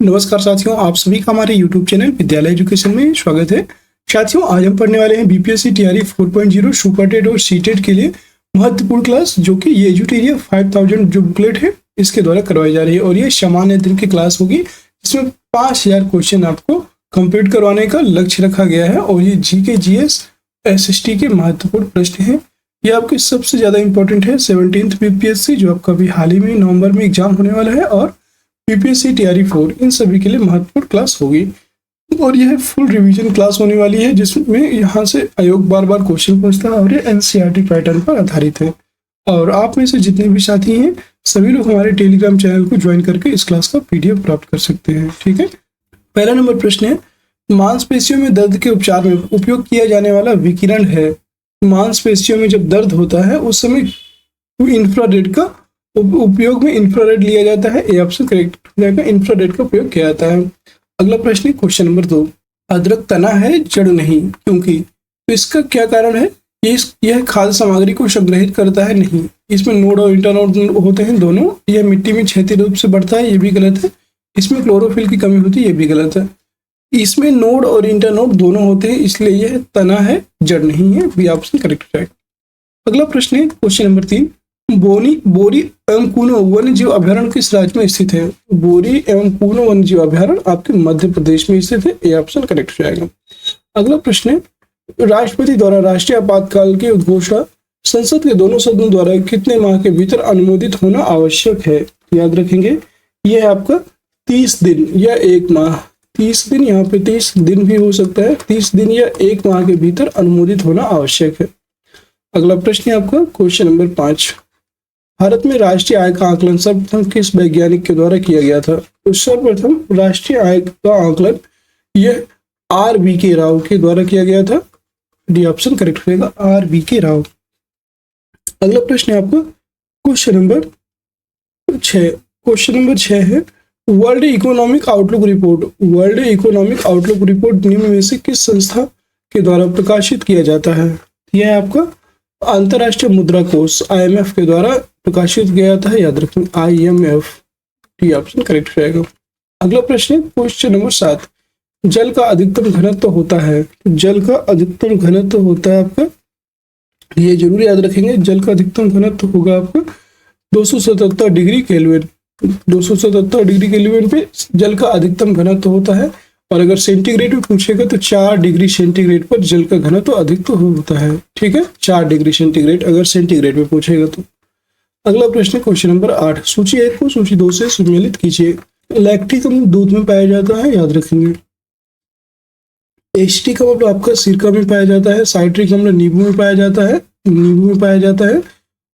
नमस्कार साथियों, आप सभी का हमारे YouTube चैनल विद्यालय एजुकेशन में स्वागत है। साथियों, आज हम पढ़ने वाले हैं बीपीएससी टीआरई 4.0 सुपर टेट और सीटेट के लिए महत्वपूर्ण क्लास, जो कि ये एजुटेरिया 5000 जो बुकलेट है इसके द्वारा करवाई जा रही है। और ये सामान्य दिन की क्लास होगी, जिसमें 5000 क्वेश्चन आपको कंप्लीट करवाने का लक्ष्य रखा गया है। और ये जीके, जीएस, एसएसटी के महत्वपूर्ण प्रश्न है। ये आपके सबसे ज्यादा इंपॉर्टेंट है 17th बीपीएससी, जो आपका अभी हाल ही में नवंबर में एग्जाम होने वाला है, और बीपीएससी टीआरई 4, इन सभी के लिए महत्वपूर्ण क्लास होगी। और यह फुल रिवीजन क्लास होने वाली है, जिसमें यहाँ से आयोग बार बार क्वेश्चन पूछता है और ये एनसीईआरटी पैटर्न पर आधारित है। और आप में से जितने भी साथी हैं, सभी लोग हमारे टेलीग्राम चैनल को ज्वाइन करके इस क्लास का पीडीएफ प्राप्त कर सकते हैं। ठीक है, पहला नंबर प्रश्न है, मांसपेशियों में दर्द के उपचार में उपयोग किया जाने वाला विकिरण है। मांसपेशियों में जब दर्द होता है उस समय इंफ्रारेड का उपयोग में इंफ्रारेड लिया जाता है। ए ऑप्शन करेक्ट हो जाएगा, इंफ्रारेड का उपयोग किया जाता है। अगला प्रश्न है क्वेश्चन नंबर 2, अदरक तना है जड़ नहीं, क्योंकि? तो इसका क्या कारण है? यह खाद्य सामग्री को संग्रहित करता है नहीं। इसमें नोड और इंटरनोड होते हैं दोनों। यह मिट्टी में क्षैतिज रूप से बढ़ता है, ये भी गलत है। इसमें क्लोरोफिल की कमी होती है, ये भी गलत है। इसमें नोड और इंटरनोड दोनों होते हैं, इसलिए यह तना है जड़ नहीं है। बी ऑप्शन करेक्ट हो जाएगा। अगला प्रश्न है क्वेश्चन नंबर 3, बोरी एवं कूनो वन्य जीव अभ्यारण्य किस राज्य में स्थित है? बोरी एवं कूनो वन्य जीव अभ्यारण्य आपके मध्य प्रदेश में स्थित है। ए ऑप्शन करेक्ट हो जाएगा। अगला प्रश्न है, राष्ट्रपति द्वारा राष्ट्रीय आपातकाल की घोषणा संसद के दोनों सदनों द्वारा कितने माह के भीतर अनुमोदित होना आवश्यक है? याद रखेंगे, यह है आपका 30 दिन या 1 माह। 30 दिन, यहाँ पे 30 दिन भी हो सकता है। 30 दिन या 1 माह के भीतर अनुमोदित होना आवश्यक है। अगला प्रश्न है आपका क्वेश्चन नंबर 5, भारत में राष्ट्रीय आय का आकलन सर्वप्रथम किस वैज्ञानिक के द्वारा किया गया था? तो सर्वप्रथम राष्ट्रीय आय का आकलन यह आर.वी.के. राव के द्वारा किया गया था। डी ऑप्शन करेक्ट होगा, आर.वी.के. राव। अगला प्रश्न है आपका क्वेश्चन नंबर 6। क्वेश्चन नंबर 6 है, world economic outlook report. World economic outlook report निम्न में से किस संस्था के द्वारा प्रकाशित किया जाता है? यह है आपका अंतरराष्ट्रीय मुद्रा कोष IMF के द्वारा प्रकाशित किया जाता है। याद रखें, IMF। डी ऑप्शन करेक्ट हो जाएगा। अगला प्रश्न है क्वेश्चन नंबर 7, जल का अधिकतम घनत्व होता है। जल का अधिकतम घनत्व होता है आपका, ये जरूर याद रखेंगे, जल का अधिकतम घनत्व होगा आपका 277 डिग्री केल्विन। 277 डिग्री केल्विन पे जल का अधिकतम घनत्व होता है। और अगर सेंटीग्रेड में पूछेगा तो 4 डिग्री सेंटीग्रेड पर जल का घनत्व अधिक तो होता है। ठीक है, 4 डिग्री सेंटीग्रेड अगर सेंटीग्रेड में पूछेगा तो। अगला प्रश्न क्वेश्चन नंबर 8, सूची 1 को सूची 2 से सुमेलित कीजिए। लैक्टिक अम्ल दूध में पाया जाता है, याद रखेंगे। एसिटिक अम्ल आपका सिरका में पाया जाता है। साइट्रिक अम्ल नींबू में पाया जाता है, नींबू में पाया जाता है।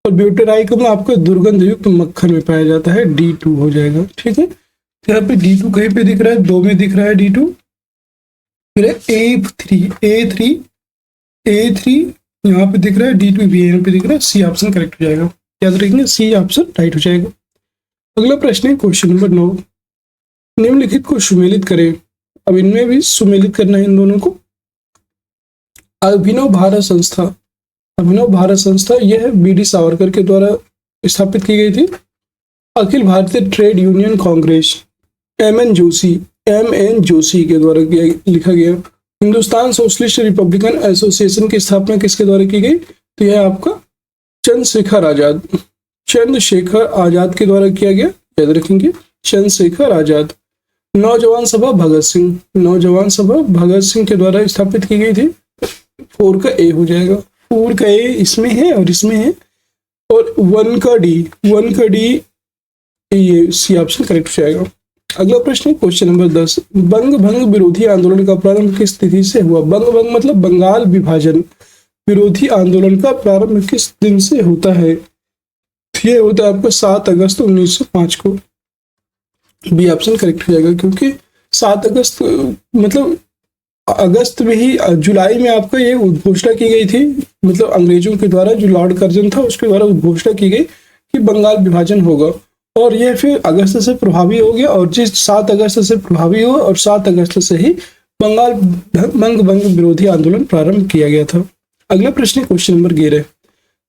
और ब्यूटेराइक अम्ल आपका दुर्गंध युक्त मक्खन में पाया जाता है। D2 हो जाएगा। ठीक है, तो यहाँ पे D2 कहीं पे दिख रहा है, 2 में दिख रहा है D2। फिर A3 यहाँ पे दिख रहा है, D2 भी यहाँ पे दिख रहा है। C ऑप्शन करेक्ट हो जाएगा। याद रखेंगे, C ऑप्शन राइट हो जाएगा। अगला प्रश्न है क्वेश्चन नंबर 9, निम्नलिखित को सुमेलित करें। अब इनमें भी सुमेलित करना है इन दोनों को। अभिनव भारत संस्था, अभिनव भारत संस्था यह BD सावरकर के द्वारा स्थापित की गई थी। Akhil Bharatiya trade union Congress MN Joshi के द्वारा लिखा गया। हिंदुस्तान सोशलिस्ट रिपब्लिकन एसोसिएशन की स्थापना किसके द्वारा की गई? तो यह आपका चंद्रशेखर आजाद के द्वारा किया गया। याद रखेंगे, चंद्रशेखर आजाद। नौजवान सभा भगत सिंह के द्वारा स्थापित की गई थी। 4 का A हो जाएगा। 4 का A इसमें है और इसमें है। और 1 का D, ये C ऑप्शन करेक्ट हो जाएगा। अगला प्रश्न है क्वेश्चन नंबर 10, बंग भंग विरोधी आंदोलन का प्रारंभ किस तिथि से हुआ? बंग भंग मतलब बंगाल विभाजन विरोधी आंदोलन का प्रारंभ किस दिन से होता है? ये होता है आपका 7 अगस्त 1905 को। बी ऑप्शन करेक्ट हो जाएगा, क्योंकि 7 अगस्त मतलब अगस्त में ही, जुलाई में आपका ये उद्घोषणा की गई थी। मतलब अंग्रेजों के द्वारा, जो लॉर्ड कर्जन था उसके द्वारा उद्घोषणा की गई कि बंगाल विभाजन होगा। और यह फिर अगस्त से प्रभावी हो गया। और जिस 7 अगस्त से प्रभावी हुआ और 7 अगस्त से ही बंगाल बंग विरोधी आंदोलन प्रारंभ किया गया था। अगला प्रश्न क्वेश्चन नंबर 11,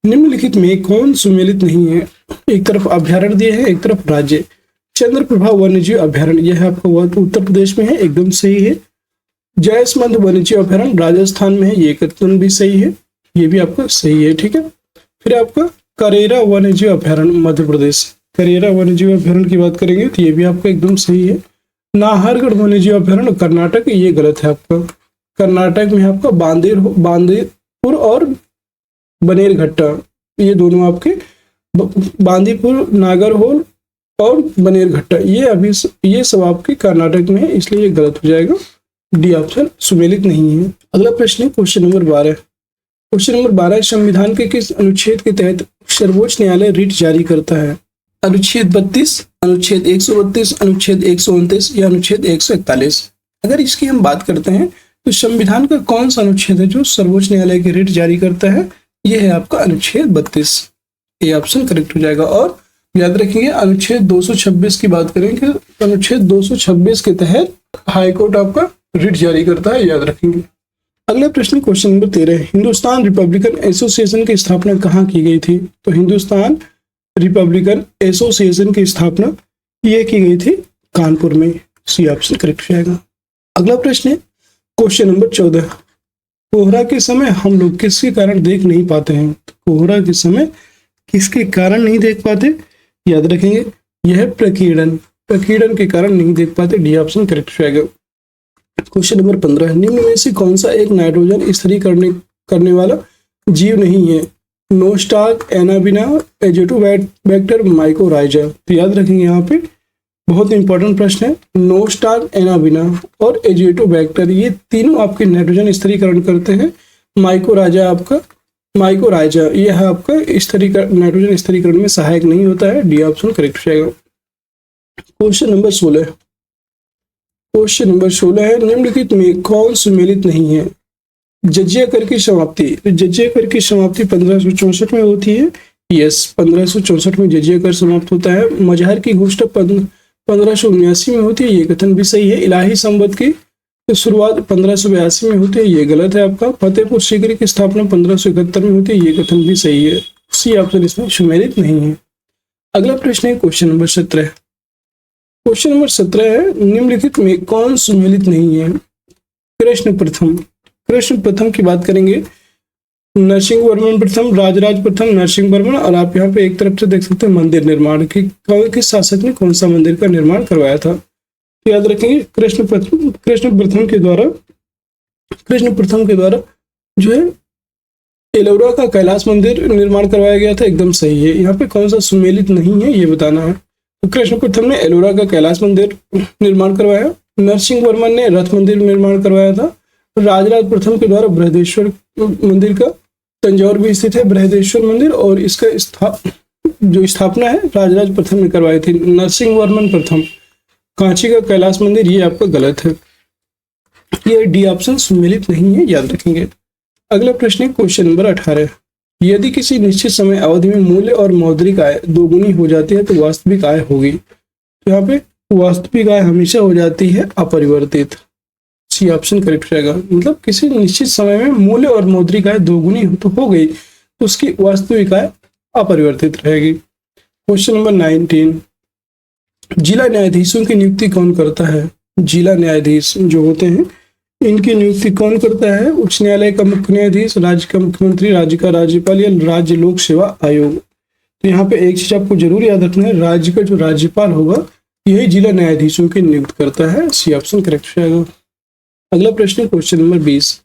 निम्नलिखित में कौन सुमेलित नहीं है? एक तरफ अभ्यारण्य दिए है, एक तरफ राज्य। चंद्रप्रभा वन्यजीव अभयारण्य, यह आपका उत्तर प्रदेश में है, एकदम सही है। जयसमंद वन्यजीव अभयारण्य राजस्थान में है, ये कथन भी सही है, ये भी आपका सही है, ठीक है। फिर आपका करेरा वन्यजीव अभयारण्य मध्य प्रदेश, करेरा वन्यजीव अभयारण्य की बात करेंगे तो ये भी आपका एकदम सही है। नाहरगढ़ वन्यजीव अभयारण्य कर्नाटक, ये गलत है आपका। कर्नाटक में आपका बांदीपुर और बनेरघट्टा, ये दोनों आपके बांदीपुर, नागरहोल और बनेरघट्टा, ये सब आपके कर्नाटक में है, इसलिए ये गलत हो जाएगा। डी ऑप्शन सुमेलित नहीं है। अगला प्रश्न है क्वेश्चन नंबर 12। क्वेश्चन नंबर 12, संविधान के किस अनुच्छेद के तहत सर्वोच्च न्यायालय रिट जारी करता है? अनुच्छेद 32, अनुच्छेद 132, अनुच्छेद 129 या अनुच्छेद 141? अगर इसकी हम बात करते हैं तो संविधान का कौन सा अनुच्छेद है जो सर्वोच्च न्यायालय की रिट जारी करता है? यह है आपका अनुच्छेद 32, ये ऑप्शन करेक्ट हो जाएगा। और याद रखेंगे अनुच्छेद 226 की बात करेंगे तो अनुच्छेद 226 के तहत हाईकोर्ट आपका रिट जारी करता है, याद रखेंगे। अगला प्रश्न question number 13, Hindustan Republican association की स्थापना कहाँ की गई थी? तो हिंदुस्तान रिपब्लिकन एसोसिएशन की स्थापना ये की गई थी कानपुर में, सी ऑप्शन करेक्ट हो जाएगा। अगला प्रश्न है क्वेश्चन नंबर 14, कोहरा के समय हम लोग किसके कारण देख नहीं पाते हैं? कोहरा के समय किसके कारण नहीं देख पाते? याद रखेंगे यह प्रकीर्णन के कारण नहीं देख पाते, डी ऑप्शन करेक्ट हो जाएगा। क्वेश्चन नंबर 15, निम्न में से कौन सा एक नाइट्रोजन स्थिरीकरण करने वाला जीव नहीं है? नोस्टाक, एनाबिना, एजेटोबैक्टर, माइकोराइजा। तो याद रखेंगे यहाँ पे बहुत इंपॉर्टेंट प्रश्न है, नोस्टाक, एनाबिना और एजेटोबैक्टर, ये तीनों आपके नाइट्रोजन स्थिरीकरण करते हैं। माइकोराइजा यह आपका नाइट्रोजन स्थिरीकरण में सहायक नहीं होता है, डी ऑप्शन करेक्ट हो जाएगा। क्वेश्चन नंबर 16, क्वेश्चन नंबर 16 है, निम्नलिखित में कौन सुमेलित नहीं है? जजिया कर की समाप्ति, जजिया कर की समाप्ति 1564 में होती है, यस 1564 में जजिया कर समाप्त होता है। मजहर की घोषणा 1579 में होती है, ये कथन भी सही है। इलाही संवत की शुरुआत 1582 में होती है, ये गलत है आपका। फतेहपुर सीकरी की स्थापना 1571 में होती है, ये कथन भी सही है, सी ऑप्शन इसमें सुमेलित नहीं है। अगला प्रश्न है क्वेश्चन नंबर 17। क्वेश्चन नंबर 17 है, निम्नलिखित में कौन सुमेलित नहीं है? कृष्ण प्रथम की बात करेंगे, नरसिंह वर्मन प्रथम, राजराज प्रथम, नरसिंह वर्मन। और आप यहाँ पे एक तरफ से देख सकते हैं मंदिर निर्माण की, किस शासक ने कौन सा मंदिर का निर्माण करवाया था? तो याद रखेंगे कृष्ण प्रथम के द्वारा जो है एलोरा का कैलाश मंदिर निर्माण करवाया गया था, एकदम सही है। यहाँ पे कौन सा सुमेलित नहीं है ये बताना है। तो कृष्ण प्रथम ने एलोरा का कैलाश मंदिर निर्माण करवाया, नरसिंह वर्मन ने रथ मंदिर निर्माण करवाया था, राजराज प्रथम के द्वारा बृहदेश्वर मंदिर का, तंजौर भी स्थित है बृहदेश्वर मंदिर, और इसका जो स्थापना है राजराज प्रथम ने करवाई थी। नरसिंह वर्मन प्रथम, कांची का कैलाश मंदिर, ये आपका गलत है, ये डी ऑप्शन सुमेलित नहीं है, याद रखेंगे। अगला प्रश्न है क्वेश्चन नंबर 18, यदि किसी निश्चित समय अवधि में मूल्य और मौद्रिक आय दोगुनी हो जाती है तो वास्तविक आय होगी? तो यहाँ पे वास्तविक आय हमेशा हो जाती है अपरिवर्तित, सी ऑप्शन करेक्ट हो जाएगा। मतलब किसी निश्चित समय में मूल्य और मौद्रिक आय दोगुनी तो हो गई तो उसकी वास्तविक आय अपरिवर्तित रहेगी। क्वेश्चन नंबर 19, जिला न्यायाधीशों की नियुक्ति कौन करता है? जिला न्यायाधीश जो होते हैं इनकी नियुक्ति कौन करता है? उच्च न्यायालय का मुख्य न्यायाधीश, राज्य का मुख्यमंत्री, राज्य का राज्यपाल या राज्य लोक सेवा आयोग? तो यहाँ पे एक चीज आपको जरूर याद रखना है, राज्य का जो राज्यपाल होगा यही जिला न्यायाधीशों की नियुक्त करता है, सी ऑप्शन करेक्ट हो जाएगा। अगला प्रश्न क्वेश्चन नंबर 20,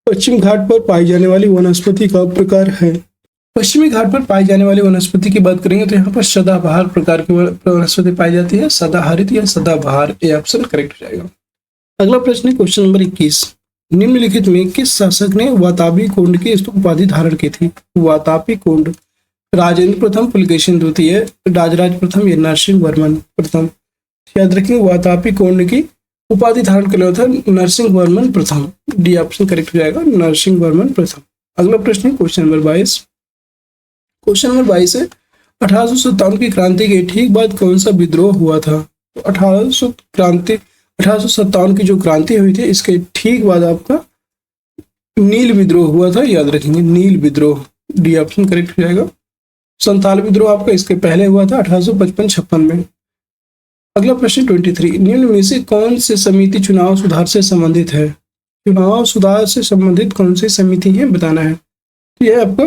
पश्चिम घाट पर पाई जाने वाली वनस्पति का प्रकार है? पश्चिमी घाट पर पाई जाने वाली वनस्पति की बात करेंगे तो यहाँ पर सदाबहार प्रकार की वनस्पति पाई जाती है, सदाहरित या सदाबहार, ये ऑप्शन करेक्ट हो जाएगा। अगला प्रश्न क्वेश्चन नंबर 21, निम्नलिखित में किस शासक ने वातापी कोंड की उपाधि धारण की थी? वातापी कोंड, राजेंद्र प्रथम, पुलकेशिन द्वितीय, राजराज प्रथम या नरसिंह वर्मन प्रथम? याद रखेंगे वातापी कोंड की उपाधि धारण कर लिया था नरसिंह वर्मन प्रथम, डी ऑप्शन करेक्ट हो जाएगा, नरसिंह वर्मन प्रथम। अगला प्रश्न क्वेश्चन नंबर 22, क्वेश्चन नंबर 22 है, 1857 की क्रांति के ठीक बाद कौन सा विद्रोह हुआ था? तो 1857 की जो क्रांति हुई थी इसके ठीक बाद आपका नील विद्रोह हुआ था, याद रखेंगे नील विद्रोह, डी ऑप्शन करेक्ट हो जाएगा। संथाल विद्रोह आपका इसके पहले हुआ था 1855-56 में। अगला प्रश्न 23, निम्न में से कौन सी समिति चुनाव सुधार से संबंधित है? चुनाव सुधार से संबंधित कौन सी समिति है बताना है। तो यह आपका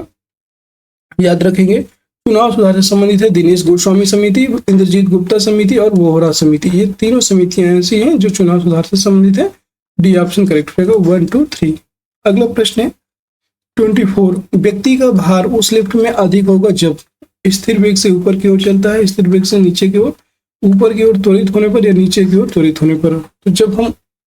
याद रखेंगे, चुनाव सुधार से संबंधित है दिनेश गोस्वामी समिति, इंद्रजीत गुप्ता समिति और वोहरा समिति। ये तीनों समितियां ऐसी हैं जो चुनाव सुधार से संबंधित है। डी ऑप्शन करेक्ट रहेगा, 1, 2, 3। अगला प्रश्न है 24, व्यक्ति का भार उस लिफ्ट में अधिक होगा जब स्थिर वेग से ऊपर की ओर चलता है, स्थिर वेग से नीचे की ओर, ऊपर की ओर त्वरित होने पर या नीचे की ओर त्वरित होने पर। तो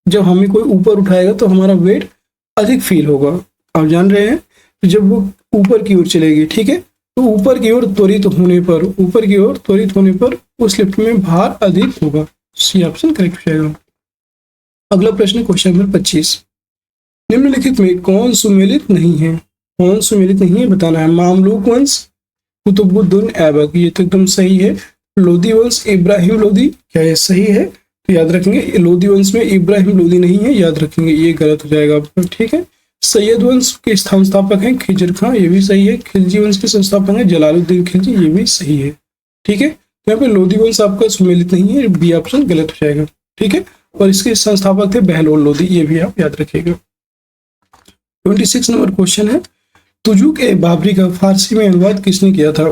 जब हमें कोई ऊपर उठाएगा तो हमारा वेट अधिक फील होगा, आप जान रहे हैं। तो जब वो ऊपर की ओर चलेगी, ठीक है, तो ऊपर की ओर त्वरित होने पर उस लिफ्ट में भार अधिक होगा। सी ऑप्शन करेक्ट रहेगा। अगला प्रश्न क्वेश्चन नंबर 25, निम्नलिखित में कौन सुमेलित नहीं है? कौन सुमेलित नहीं है बताना है। मामलूक वंश, कुतुबुद्दीन ऐबक, ये तो एकदम सही है। लोदी वंश, इब्राहिम लोदी, क्या ये सही है? तो याद रखेंगे लोदी वंश में इब्राहिम लोदी नहीं है, याद रखेंगे, ये गलत हो जाएगा आपका, ठीक है। सैयद वंश के संस्थापक हैं खिजर खां, ये भी सही है। खिलजी वंश के संस्थापक हैं जलालुद्दीन खिलजी, ये भी सही है, ठीक है। तो यहाँ पे लोदी वंश आपका सुमेलित नहीं है, बी ऑप्शन गलत हो जाएगा, ठीक है। और इसके संस्थापक थे बहलोल लोदी, ये भी आप याद रखिएगा। 26 नंबर क्वेश्चन है, तुजुक ए बाबरी का फारसी में अनुवाद किसने किया था?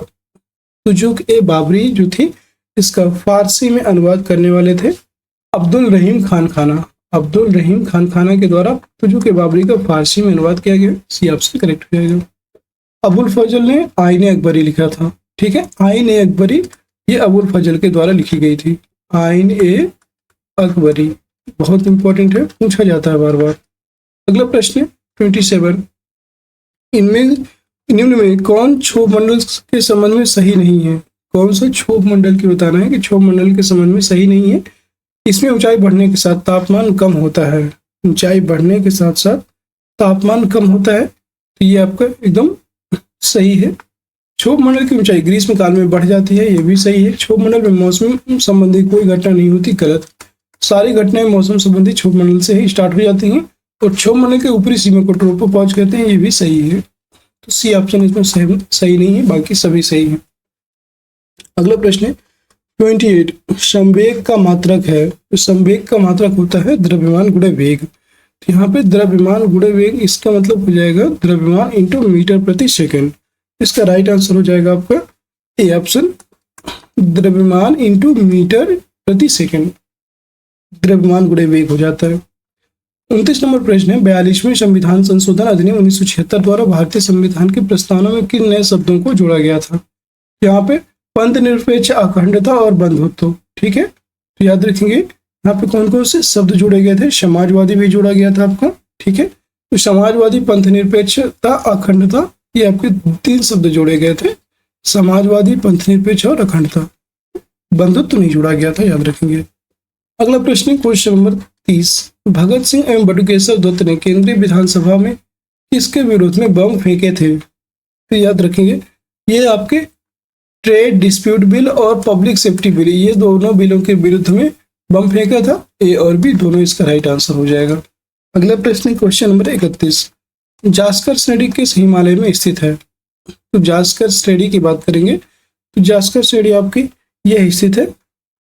तुजुक ए बाबरी जो थी, इसका फारसी में अनुवाद करने वाले थे अब्दुल रहीम खान खाना। अब्दुल रहीम खान खाना के द्वारा तुजुक ए बाबरी का फारसी में अनुवाद किया गया। सी ऑप्शन करेक्ट हो जाएगा। अबुल फजल ने आईन अकबरी लिखा था, ठीक है। आईन ए अकबरी ये अबुल फजल के द्वारा लिखी गई थी। आईन ए अकबरी बहुत इंपॉर्टेंट है, पूछा जाता है बार बार। अगला प्रश्न 27, इनमें निम्न में कौन क्षोभ मंडल के संबंध में सही नहीं है? कौन सा क्षोभ मंडल की बताना है कि क्षोभ मंडल के संबंध में सही नहीं है। इसमें ऊंचाई बढ़ने के साथ तापमान कम होता है। ऊंचाई बढ़ने के साथ साथ तापमान कम होता है, तो ये आपका एकदम सही है। क्षोभ मंडल की ऊंचाई ग्रीष्म काल में बढ़ जाती है, ये भी सही है। क्षोभ मंडल में मौसम संबंधी कोई घटना नहीं होती, गलत। सारी घटनाएं मौसम संबंधी क्षोभ मंडल से ही स्टार्ट हो जाती हैं और क्षोभ मंडल के ऊपरी सीमा को ट्रोपोपॉज कहते हैं, ये भी सही है। तो सी ऑप्शन इसमें सही नहीं है, बाकी सभी सही है। अगला प्रश्न है 28, संवेग का मात्रक है। तो संवेग का मात्रक होता है द्रव्यमान गुणे वेग। तो यहाँ पे द्रव्यमान गुणे वेग, इसका मतलब हो जाएगा द्रव्यमान इंटू मीटर प्रति सेकंड। इसका राइट आंसर हो जाएगा आपका ए ऑप्शन, द्रव्यमान इंटू मीटर प्रति सेकंड। द्रव्यमान गुणे वेग हो जाता है। 29 नंबर प्रश्न है, 42वें संविधान संशोधन अधिनियम 1976 द्वारा भारतीय संविधान के प्रस्तावना में किन नए शब्दों को जोड़ा गया था? यहाँ पे पंथ निरपेक्ष, अखंडता और बंधुत्व, ठीक है। तो याद रखेंगे यहाँ पे कौन कौन से शब्द जोड़े गए थे। समाजवादी भी जोड़ा गया था आपका, ठीक है। तो समाजवादी, पंथ निरपेक्षता, अखंडता, ये आपके 3 शब्द जोड़े गए थे। समाजवादी, पंथ निरपेक्ष और अखंडता। बंधुत्व नहीं जोड़ा गया था, याद रखेंगे। अगला प्रश्न क्वेश्चन नंबर 30, भगत सिंह एवं बटुकेश्वर दत्त ने केंद्रीय विधानसभा में किसके विरोध में बम फेंके थे? तो याद रखेंगे ये आपके ट्रेड डिस्प्यूट बिल और पब्लिक सेफ्टी बिल, ये दोनों बिलों के विरुद्ध में बम फेंका था। ए और बी दोनों इसका राइट आंसर हो जाएगा। अगला प्रश्न क्वेश्चन नंबर 31, जास्कर श्रेणी किस हिमालय में स्थित है? तो जास्कर श्रेणी की बात करेंगे तो जास्कर श्रेणी आपकी यह स्थित है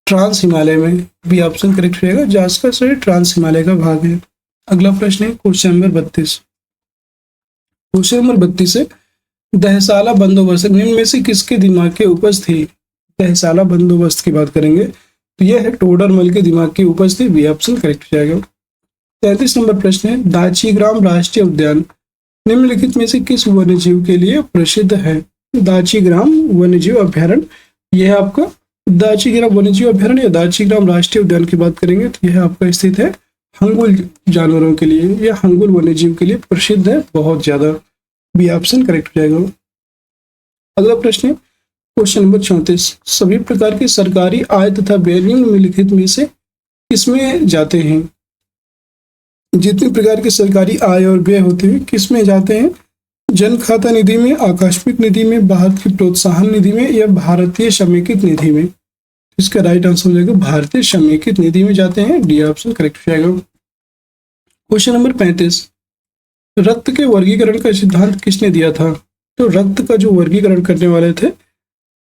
ट्रांस हिमालय में। बी ऑप्शन करेक्ट रहेगा, जास्कर श्रेणी ट्रांस हिमालय का भाग है। अगला प्रश्न है क्वेश्चन नंबर 32। क्वेश्चन नंबर 32 है, दहसाला बंदोबस्त निम्न में से किसके दिमाग की उपज थी? दहसाला बंदोबस्त की बात करेंगे तो यह है टोडरमल के दिमाग की उपज थी। बी ऑप्शन करेक्ट हो जाएगा। 33 नंबर प्रश्न है, दाचीग्राम राष्ट्रीय उद्यान निम्नलिखित में से किस वन्यजीव के लिए प्रसिद्ध है? दाचीग्राम वन्यजीव अभ्यारण्य, यह आपका दाचीग्राम वन्यजीव अभ्यारण्य या दाचीग्राम राष्ट्रीय उद्यान की बात करेंगे तो यह आपका स्थित है हंगुल जानवरों के लिए या हंगुल वन्यजीव के लिए प्रसिद्ध है बहुत ज्यादा। बी ऑप्शन करेक्ट हो जाएगा। अगला प्रश्न है क्वेश्चन नंबर 34, सभी प्रकार के सरकारी आय तथा व्यय निम्नलिखित में से किसमें जाते हैं? जितने प्रकार के सरकारी आय और व्यय होते हैं किसमें जाते हैं? जन खाता निधि में, आकस्मिक निधि में, भारत की प्रोत्साहन निधि में या भारतीय समेकित निधि में? इसका राइट आंसर हो जाएगा भारतीय समेकित निधि में जाते हैं। डी ऑप्शन करेक्ट हो जाएगा। क्वेश्चन नंबर 35, रक्त के वर्गीकरण का सिद्धांत किसने दिया था? तो रक्त का जो वर्गीकरण करने वाले थे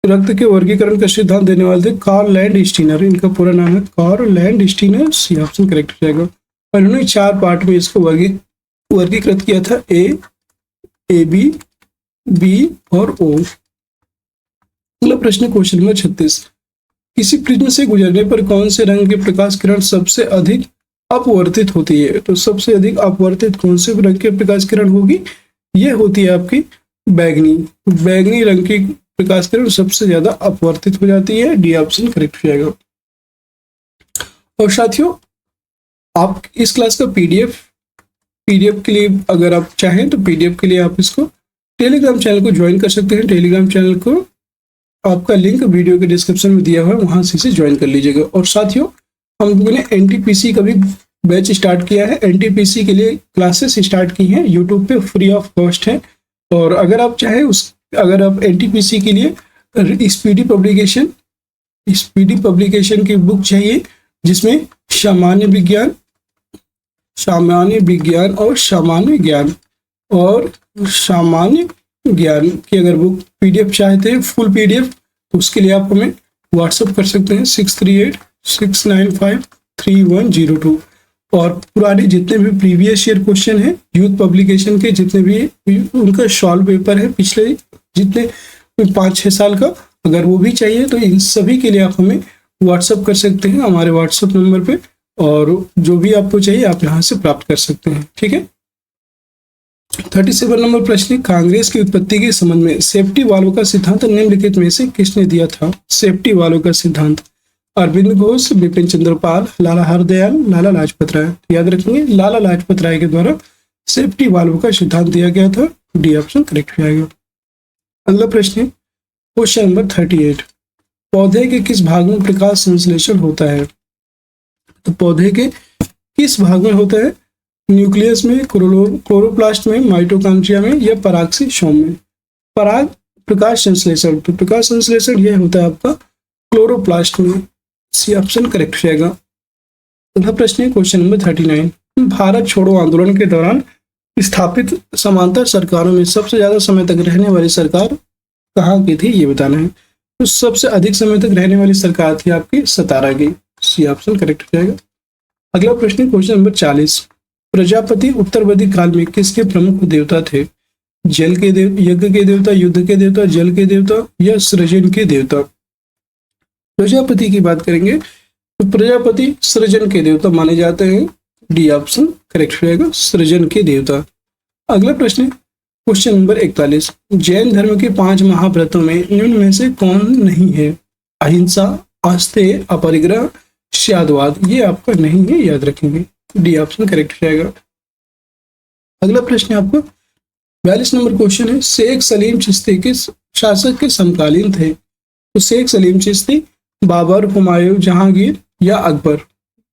रक्त के वर्गीकरण का सिद्धांत देने वाले थे कार्ल लैंडस्टीनर। इनका पूरा नाम है Karl Landsteiner, C option correct हो जाएगा। और इन्होंने 4 पार्ट में इसको वर्गीकृत किया था, ए बी, बी और ओ। अगला प्रश्न क्वेश्चन नंबर 36, किसी प्रिज्म से गुजरने पर कौन से रंग के प्रकाश किरण सबसे अधिक अपवर्तित होती है? तो सबसे अधिक अपवर्तित कौन से रंग की प्रकाश किरण होगी? ये होती है आपकी बैगनी। बैगनी रंग की प्रकाश किरण सबसे ज्यादा अपवर्तित हो जाती है, डी ऑप्शन करेक्ट हो जाएगा। और साथियों, आप इस क्लास का पीडीएफ के लिए अगर आप चाहें तो पीडीएफ के लिए आप इसको टेलीग्राम चैनल को ज्वाइन कर सकते हैं। टेलीग्राम चैनल को आपका लिंक वीडियो के डिस्क्रिप्शन में दिया हुआ है, वहां से इसे ज्वाइन कर लीजिएगा। और साथियों, हम लोगों ने एनटीपीसी का भी बैच स्टार्ट किया है। एनटीपीसी के लिए क्लासेस स्टार्ट की हैं, यूट्यूब पे फ्री ऑफ कॉस्ट है। और अगर आप चाहें अगर आप एनटीपीसी के लिए स्पीडी पब्लिकेशन की बुक चाहिए, जिसमें सामान्य विज्ञान और सामान्य ज्ञान की अगर बुक पीडीएफ चाहते हैं, फुल पीडीएफ, तो उसके लिए आप हमें व्हाट्सएप कर सकते हैं 6386953102। और पुराने जितने भी प्रीवियस ईयर क्वेश्चन हैं यूथ पब्लिकेशन के, जितने भी उनका सॉल्व पेपर है पिछले जितने 5-6 साल का, अगर वो भी चाहिए तो इन सभी के लिए आप हमें व्हाट्सएप कर सकते हैं हमारे व्हाट्सएप नंबर पे। और जो भी आपको चाहिए आप यहाँ से प्राप्त कर सकते हैं, ठीक है। 37 नंबर प्रश्न, कांग्रेस की उत्पत्ति के संबंध में सेफ्टी वाल्व का सिद्धांत निम्नलिखित में से किसने दिया था? सेफ्टी वाल्व का सिद्धांत अरविंद घोष, बिपिन चंद्र पाल, लाला हरदयाल, लाला लाजपत राय। याद रखेंगे, लाला लाजपत राय के द्वारा सेफ्टी वाल्व का सिद्धांत दिया गया था, डी ऑप्शन करेक्ट हो जाएगा। अगला प्रश्न क्वेश्चन नंबर 38, पौधे के किस भाग में प्रकाश संश्लेषण होता है? तो पौधे के किस भाग में होता है? न्यूक्लियस में, क्लोरोप्लास्ट में, माइटोकॉन्ड्रिया में या परागशीशोम में? प्रकाश संश्लेषण, तो प्रकाश संश्लेषण यह होता है आपका क्लोरोप्लास्ट में, सी ऑप्शन करेक्ट हो जाएगा। अगला प्रश्न है क्वेश्चन नंबर 39, भारत छोड़ो आंदोलन के दौरान स्थापित समांतर सरकारों में सबसे ज्यादा समय तक रहने वाली सरकार कहाँ की थी, ये बताना है। तो सबसे अधिक समय तक रहने वाली सरकार थी आपकी सतारा की, सी ऑप्शन करेक्ट हो जाएगा। अगला प्रश्न क्वेश्चन नंबर 40, प्रजापति उत्तरवर्ती काल में किसके प्रमुख देवता थे? जल के यज्ञ के देवता, युद्ध के देवता, जल के देवता या सृजन के देवता? प्रजापति की बात करेंगे तो प्रजापति सृजन के देवता माने जाते हैं, डी ऑप्शन करेक्ट हो जाएगा, सृजन के देवता। अगला प्रश्न क्वेश्चन नंबर 41, जैन धर्म के 5 महाव्रतों में निम्न में से कौन नहीं है? अहिंसा, आस्तेय, अपरिग्रह, स्यादवाद। ये आपका नहीं है, याद रखेंगे, डी ऑप्शन करेक्ट हो जाएगा। अगला प्रश्न आपको 42 नंबर क्वेश्चन है, शेख सलीम चिश्ती किस शासक के समकालीन थे? तो शेख सलीम चिश्ती बाबर, हुमायूं, जहांगीर या अकबर?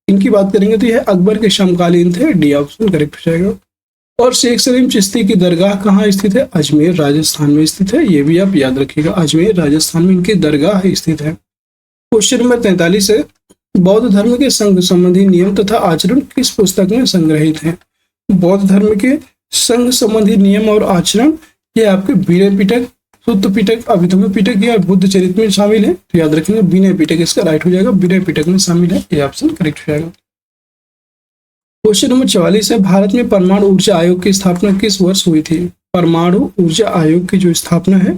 इनकी बात करेंगे तो यह अकबर के समकालीन थे, डी ऑप्शन करेक्ट हो जाएगा। और शेख सलीम चिश्ती की दरगाह कहाँ स्थित है? अजमेर राजस्थान में स्थित है, ये भी आप याद रखिएगा, अजमेर राजस्थान में इनकी दरगाह स्थित है। क्वेश्चन नंबर 43 है, बौद्ध धर्म के संघ संबंधी नियम तथा आचरण किस पुस्तक में संग्रहित है? बौद्ध धर्म के संघ संबंधी नियम और आचरण ये आपके विनय पिटक, शुद्ध पिटक, अभिधम्म पिटक या बुद्ध चरित्र में शामिल है, तो याद रखेंगे विनय पिटक इसका राइट हो जाएगा, विनय पिटक में शामिल है, ये ऑप्शन करेक्ट हो जाएगा। क्वेश्चन नंबर 44 है, भारत में परमाणु ऊर्जा आयोग की स्थापना किस वर्ष हुई थी? परमाणु ऊर्जा आयोग की जो स्थापना है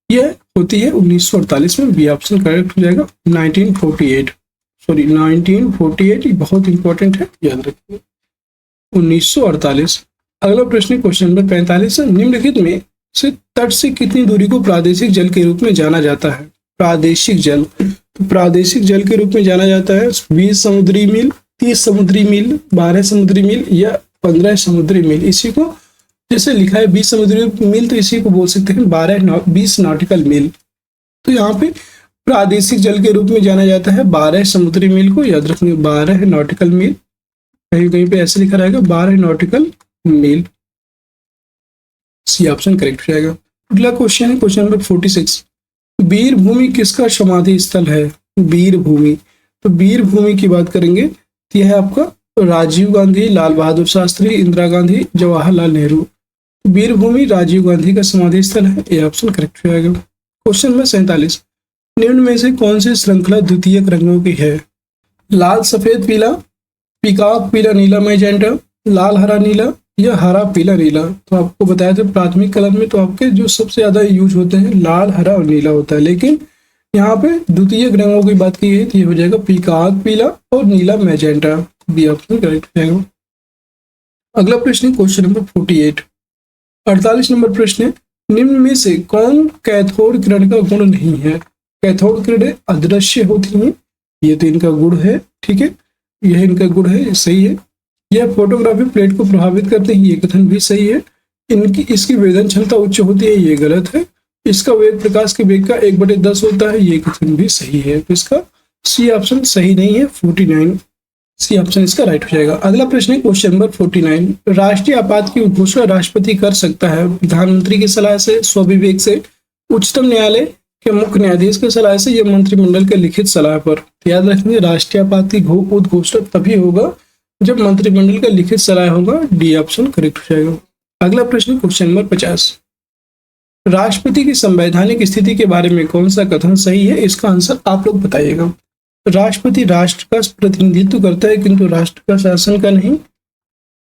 यह होती है 1948 में, बी ऑप्शन करेक्ट हो जाएगा। 1948 बहुत इंपॉर्टेंट है, याद रखिए 1948। अगला प्रश्न क्वेश्चन नंबर 45 है, निम्नलिखित में से तट से कितनी दूरी को प्रादेशिक जल के रूप में जाना जाता है? प्रादेशिक जल, तो प्रादेशिक जल के रूप में जाना जाता है 20 समुद्री मील, 30 समुद्री मील, 12 समुद्री मील या 15 समुद्री मील। इसी को जैसे लिखा है 20 समुद्री मील, तो इसी को बोल सकते हैं 20 नॉटिकल मील। तो यहाँ पे प्रादेशिक जल के रूप में जाना जाता है 12 समुद्री मील को, याद रखेंगे 12 नॉटिकल मील, कहीं कहीं पे ऐसे लिखा रहेगा 12 नॉटिकल मील, सी ऑप्शन करेक्ट हो जाएगा। अगला क्वेश्चन है क्वेश्चन नंबर 46, वीर भूमि किसका समाधि स्थल है? वीर भूमि, तो वीर भूमि की बात करेंगे तो यह है आपका राजीव गांधी, लाल बहादुर शास्त्री, इंदिरा गांधी, जवाहरलाल नेहरू। वीर भूमि राजीव गांधी का समाधि स्थल है, ये ऑप्शन करेक्ट हो जाएगा। क्वेश्चन नंबर 47, निम्न में से कौन सी श्रृंखला द्वितीयक रंगों की है? लाल सफेद पीला, पीकॉक पीला नीला मैजेंटा, लाल हरा नीला या हरा पीला नीला। तो आपको बताया था प्राथमिक कलर में तो आपके जो सबसे ज्यादा यूज होते हैं लाल हरा और नीला होता है, लेकिन यहाँ पे द्वितीयक रंगों की बात की है तो ये हो जाएगा पीकॉक पीला और नीला मैजेंटा। बी ऑप्शन करेक्ट हो जाएगा। अगला प्रश्न क्वेश्चन नंबर 48, 48 नंबर प्रश्न है, निम्न में से कौन कैथोड किरण का गुण नहीं है? कैथोड किरणें अदृश्य होती हैं, ये तो इनका गुण है, ठीक है, यह इनका गुण है, सही है। यह फोटोग्राफी प्लेट को प्रभावित करते हैं, ये कथन भी सही है। इसकी वेदन क्षमता उच्च होती है, ये गलत है। इसका वेग प्रकाश के वेग का 1/10 होता है, ये कथन भी सही है। तो इसका सी ऑप्शन सही नहीं है, 49 सी ऑप्शन इसका राइट हो जाएगा। अगला प्रश्न है क्वेश्चन नंबर 49, राष्ट्रीय आपात की घोषणा राष्ट्रपति कर सकता है प्रधानमंत्री की सलाह से, स्वविवेक से, उच्चतम न्यायालय के मुख्य न्यायाधीश की सलाह से या मंत्रिमंडल के लिखित सलाह पर। याद रखेंगे राष्ट्रीय आपात की उद्घोषणा तभी होगा जब मंत्रिमंडल का लिखित सलाह होगा, डी ऑप्शन करेक्ट हो जाएगा। अगला प्रश्न क्वेश्चन नंबर 50, राष्ट्रपति की संवैधानिक स्थिति के बारे में कौन सा कथन सही है? इसका आंसर आप लोग बताइएगा। राष्ट्रपति राष्ट्र का प्रतिनिधित्व करता है किंतु राष्ट्र का शासन का नहीं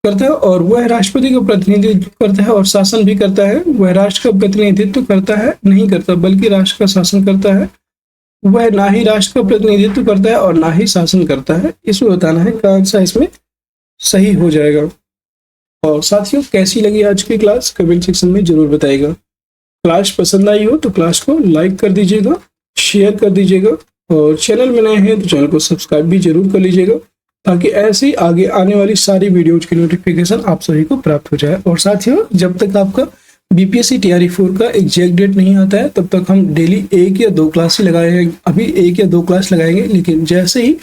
करता है, और वह राष्ट्रपति का प्रतिनिधित्व करता है और शासन भी करता है। वह राष्ट्र का प्रतिनिधित्व करता है नहीं करता, बल्कि राष्ट्र का शासन करता है। वह ना ही राष्ट्र का प्रतिनिधित्व करता है और ना ही शासन करता है। इसमें बताना है कौन सा इसमें सही हो जाएगा। और साथियों कैसी लगी आज की क्लास कमेंट सेक्शन में जरूर बताइएगा। क्लास पसंद आई हो तो क्लास को लाइक कर दीजिएगा, शेयर कर दीजिएगा, और चैनल में नए हैं तो चैनल को सब्सक्राइब भी जरूर कर लीजिएगा, ताकि ऐसे ही आगे आने वाली सारी वीडियोज की नोटिफिकेशन आप सभी को प्राप्त हो जाए। और साथियों जब तक आपका बीपीएससी टीआरई 4 का एग्जैक्ट डेट नहीं आता है तब तक हम डेली 1 या 2 क्लास ही लगाए हैं। अभी 1 या 2 क्लास लगाएंगे, लेकिन जैसे ही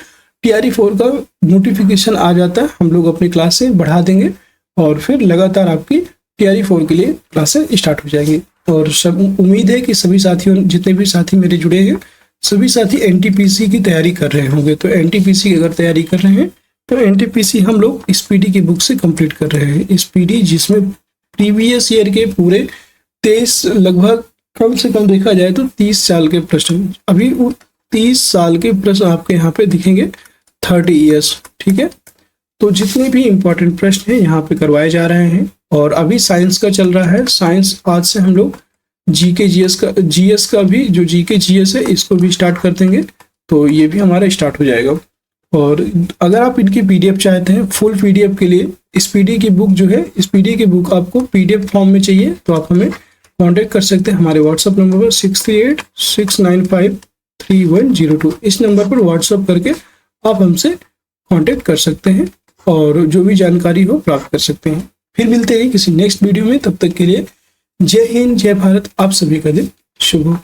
टीआरई 4 का नोटिफिकेशन आ जाता है हम लोग अपनी क्लास से बढ़ा देंगे और फिर लगातार आपकी टीआरई 4 के लिए क्लासेस स्टार्ट हो जाएंगी। और सब उम्मीद है कि सभी साथियों, जितने भी साथी मेरे जुड़े हैं, सभी साथी एनटीपीसी की तैयारी कर रहे होंगे। तो एनटीपीसी की अगर तैयारी कर रहे हैं तो एनटीपीसी हम लोग स्पीडी की बुक से कंप्लीट कर रहे हैं। स्पीडी जिसमें प्रीवियस ईयर के पूरे 23 लगभग कम से कम देखा जाए तो 30 साल के प्रश्न, अभी वो 30 साल के प्रश्न आपके यहाँ पे दिखेंगे 30 ईयर्स, ठीक है। तो जितने भी इंपॉर्टेंट प्रश्न हैं यहाँ पे करवाए जा रहे हैं। और अभी साइंस का चल रहा है, साइंस आज से हम लोग जीके जीएस का भी जो जीके जीएस है इसको भी स्टार्ट कर देंगे, तो ये भी हमारा स्टार्ट हो जाएगा। और अगर आप इनकी पीडीएफ चाहते हैं फुल पीडीएफ के लिए, स्पीडी की बुक जो है, स्पीडी की बुक आपको पीडीएफ फॉर्म में चाहिए तो आप हमें कांटेक्ट कर सकते हैं हमारे व्हाट्सएप नंबर पर 6386953102। इस नंबर पर व्हाट्सएप करके आप हमसे कांटेक्ट कर सकते हैं और जो भी जानकारी हो प्राप्त कर सकते हैं। फिर मिलते हैं किसी नेक्स्ट वीडियो में, तब तक के लिए जय हिंद जय भारत, आप सभी का दिन शुभ हो।